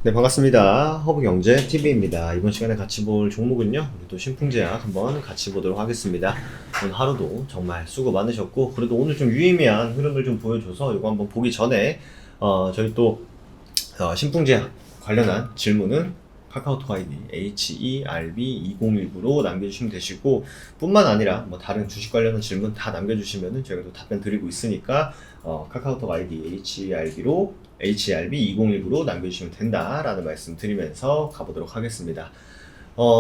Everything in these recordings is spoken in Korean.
네, 반갑습니다. 허브경제TV입니다. 이번 시간에 같이 볼 종목은요, 우리 또 신풍제약 한번 같이 보도록 하겠습니다. 오늘 하루도 정말 수고 많으셨고, 그래도 오늘 좀 유의미한 흐름을 좀 보여줘서 이거 한번 보기 전에, 저희 또, 신풍제약 관련한 질문은 카카오톡 아이디 HERB2019로 남겨주시면 되시고, 뿐만 아니라 뭐 다른 주식 관련한 질문 다 남겨주시면은 저희가 또 답변 드리고 있으니까, 카카오톡 아이디 HERB2019로 남겨주시면 된다라는 말씀 드리면서 가보도록 하겠습니다.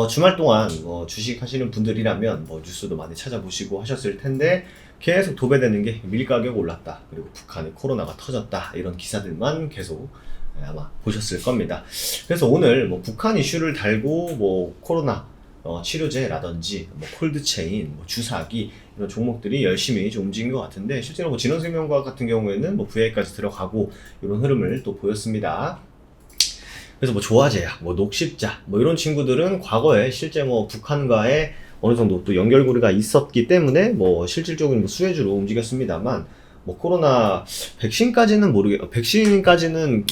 주말 동안 주식 하시는 분들이라면 뉴스도 많이 찾아보시고 하셨을 텐데, 계속 도배되는 게 밀가격 올랐다, 그리고 북한에 코로나가 터졌다, 이런 기사들만 계속 아마 보셨을 겁니다. 그래서 오늘 북한 이슈를 달고 코로나 치료제라든지 콜드체인, 주사기 이런 종목들이 열심히 좀 움직인 것 같은데, 실제로 진원생명과학 같은 경우에는 VA까지 들어가고 이런 흐름을 또 보였습니다. 그래서 조화제약, 녹십자 이런 친구들은 과거에 실제 북한과의 어느 정도 또 연결고리가 있었기 때문에 실질적인 수혜주로 움직였습니다만, 코로나 백신까지는 백신까지는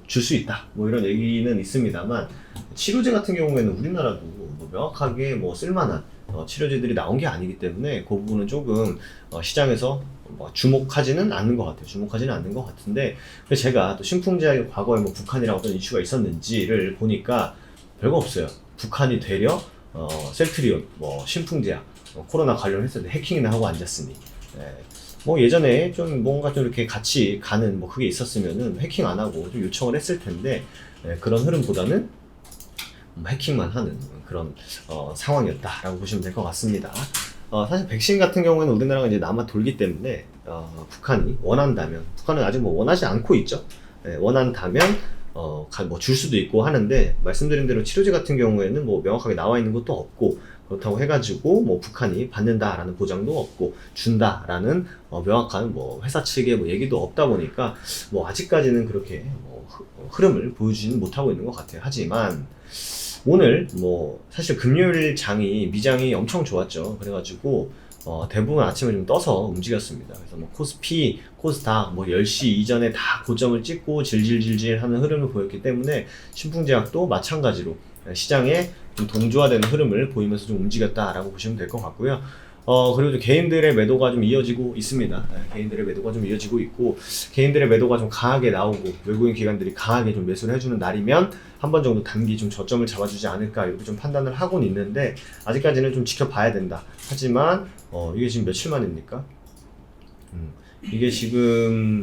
줄 수 있다 이런 얘기는 있습니다만, 치료제 같은 경우에는 우리나라도 명확하게 쓸만한 치료제들이 나온 게 아니기 때문에 그 부분은 조금 시장에서 주목하지는 않는 것 같아요. 주목하지는 않는 것 같은데, 제가 또 신풍제약이 과거에 북한이랑 어떤 이슈가 있었는지를 보니까 별거 없어요. 북한이 되려 셀트리온, 신풍제약, 코로나 관련했을 때 해킹이나 하고 앉았으니, 예전에 좀 뭔가 좀 이렇게 같이 가는 그게 있었으면은 해킹 안 하고 좀 요청을 했을 텐데, 그런 흐름보다는 해킹만 하는 그런 상황이었다라고 보시면 될 것 같습니다. 사실 백신 같은 경우에는 우리나라가 이제 남아 돌기 때문에 북한이 원한다면, 북한은 아직 원하지 않고 있죠. 원한다면 줄 수도 있고 하는데, 말씀드린 대로 치료제 같은 경우에는 명확하게 나와 있는 것도 없고, 그렇다고 해가지고 북한이 받는다라는 보장도 없고 준다라는 명확한 회사 측의 얘기도 없다 보니까 아직까지는 그렇게 흐름을 보여주지는 못하고 있는 것 같아요. 하지만 오늘 사실 금요일 미장이 엄청 좋았죠. 그래가지고 대부분 아침에 좀 떠서 움직였습니다. 그래서 코스피, 코스닥 10시 이전에 다 고점을 찍고 질질질질 하는 흐름을 보였기 때문에, 신풍제약도 마찬가지로 시장에 좀 동조화되는 흐름을 보이면서 좀 움직였다라고 보시면 될 것 같고요. 그리고 좀 개인들의 매도가 좀 이어지고 있습니다. 개인들의 매도가 좀 이어지고 있고, 개인들의 매도가 좀 강하게 나오고 외국인 기관들이 강하게 좀 매수를 해주는 날이면 한 번 정도 단기 좀 저점을 잡아주지 않을까, 이렇게 좀 판단을 하고는 있는데, 아직까지는 좀 지켜봐야 된다. 하지만 이게 지금 며칠 만입니까? 이게 지금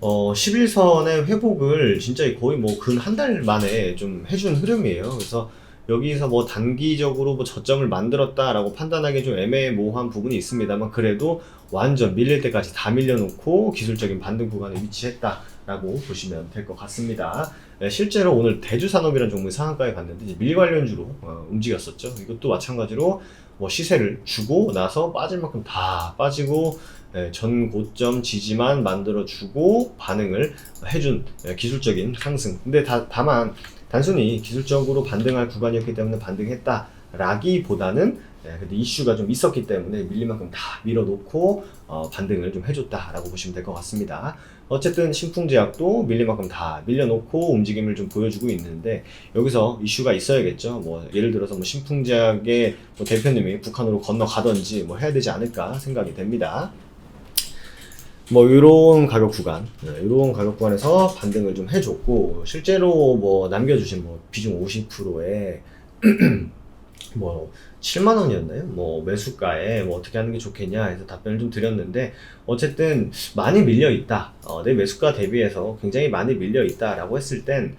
11선의 회복을 진짜 거의 근 한 달 만에 좀 해준 흐름이에요. 그래서 여기서 단기적으로 저점을 만들었다라고 판단하기 좀 애매모호한 부분이 있습니다만, 그래도 완전 밀릴 때까지 다 밀려놓고 기술적인 반등 구간에 위치했다라고 보시면 될 것 같습니다. 실제로 오늘 대주산업이라는 종목이 상한가에 갔는데 이제 밀 관련주로 움직였었죠. 이것도 마찬가지로 시세를 주고 나서 빠질 만큼 다 빠지고, 전 고점 지지만 만들어주고 반응을 해준 기술적인 상승. 근데 다만 단순히 기술적으로 반등할 구간이었기 때문에 반등했다라기보다는, 근데 이슈가 좀 있었기 때문에 밀릴 만큼 다 밀어놓고 반등을 좀 해줬다라고 보시면 될 것 같습니다. 어쨌든 신풍제약도 밀릴 만큼 다 밀려놓고 움직임을 좀 보여주고 있는데, 여기서 이슈가 있어야겠죠. 예를 들어서 신풍제약의 대표님이 북한으로 건너가든지 해야 되지 않을까 생각이 됩니다. 요런 가격 구간에서 반등을 좀 해줬고, 실제로 남겨주신 비중 50%에 7만원이었나요? 매수가에 어떻게 하는 게 좋겠냐 해서 답변을 좀 드렸는데, 어쨌든 많이 밀려있다, 내 매수가 대비해서 굉장히 많이 밀려있다 라고 했을 땐,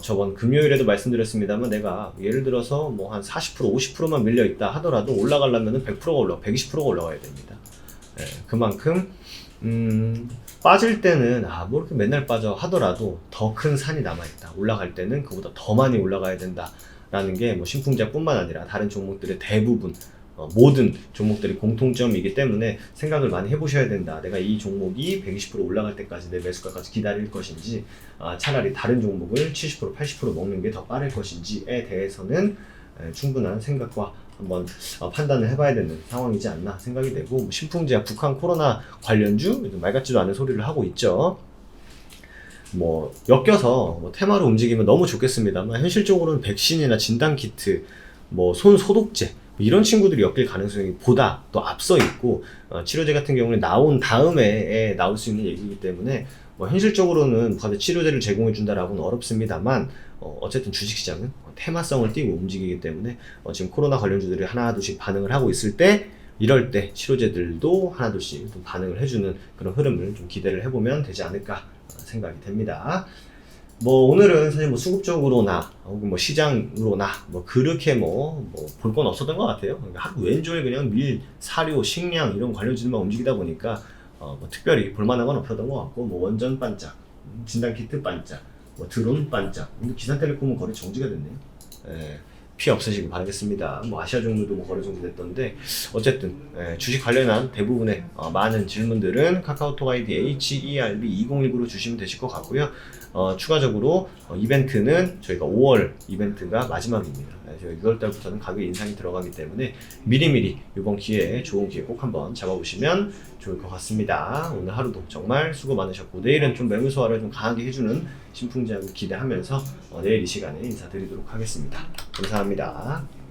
저번 금요일에도 말씀드렸습니다만, 내가 예를 들어서 한 40%, 50%만 밀려있다 하더라도 올라가려면 100%가 120%가 올라가야 됩니다. 그만큼 빠질 때는 이렇게 맨날 빠져 하더라도 더 큰 산이 남아있다. 올라갈 때는 그보다 더 많이 올라가야 된다라는 게 신풍제약뿐만 아니라 다른 종목들의 대부분, 모든 종목들이 공통점이기 때문에 생각을 많이 해보셔야 된다. 내가 이 종목이 120% 올라갈 때까지 내 매수가까지 기다릴 것인지, 차라리 다른 종목을 70%, 80% 먹는 게 더 빠를 것인지에 대해서는 충분한 생각과 한번 판단을 해봐야 되는 상황이지 않나 생각이 되고, 신풍제약 북한 코로나 관련주 말 같지도 않은 소리를 하고 있죠. 뭐 엮여서 뭐 테마로 움직이면 너무 좋겠습니다만 현실적으로는 백신이나 진단 키트, 뭐 손 소독제 이런 친구들이 엮일 가능성이 보다 더 앞서 있고 치료제 같은 경우는 나온 다음에 나올 수 있는 얘기이기 때문에 뭐 현실적으로는 과대 치료제를 제공해 준다라고는 어렵습니다만 어쨌든 주식시장은 테마성을 띠고 움직이기 때문에 지금 코로나 관련주들이 하나둘씩 반응을 하고 있을 때 이럴 때 치료제들도 하나둘씩 좀 반응을 해주는 그런 흐름을 좀 기대를 해보면 되지 않을까 생각이 됩니다. 뭐 오늘은 사실 뭐 수급적으로나 혹은 뭐 시장으로나 뭐 그렇게 뭐 볼 건 없었던 것 같아요. 하루 왼종일 그냥 밀, 사료, 식량 이런 관련주들만 움직이다 보니까 뭐 특별히 볼만한 건 없었던 것 같고 뭐 원전 반짝, 진단키트 반짝, 뭐 드론 반짝. 근데 기산텔레콤은 거래 정지가 됐네요. 예, 피해 없으시길 바라겠습니다. 뭐 아시아 종류도 뭐 거래 정지됐던데 어쨌든 주식 관련한 대부분의 많은 질문들은 카카오톡 아이디 HERB2019로 주시면 되실 것 같고요. 추가적으로 이벤트는 저희가 5월 이벤트가 마지막입니다. 저희 6월달부터는 가격 인상이 들어가기 때문에 미리미리 이번 기회에 좋은 기회 꼭 한번 잡아보시면 좋을 것 같습니다. 오늘 하루도 정말 수고 많으셨고 내일은 좀 매물 소화를 좀 강하게 해주는 신풍제약을 기대하면서 내일 이 시간에 인사드리도록 하겠습니다. 감사합니다.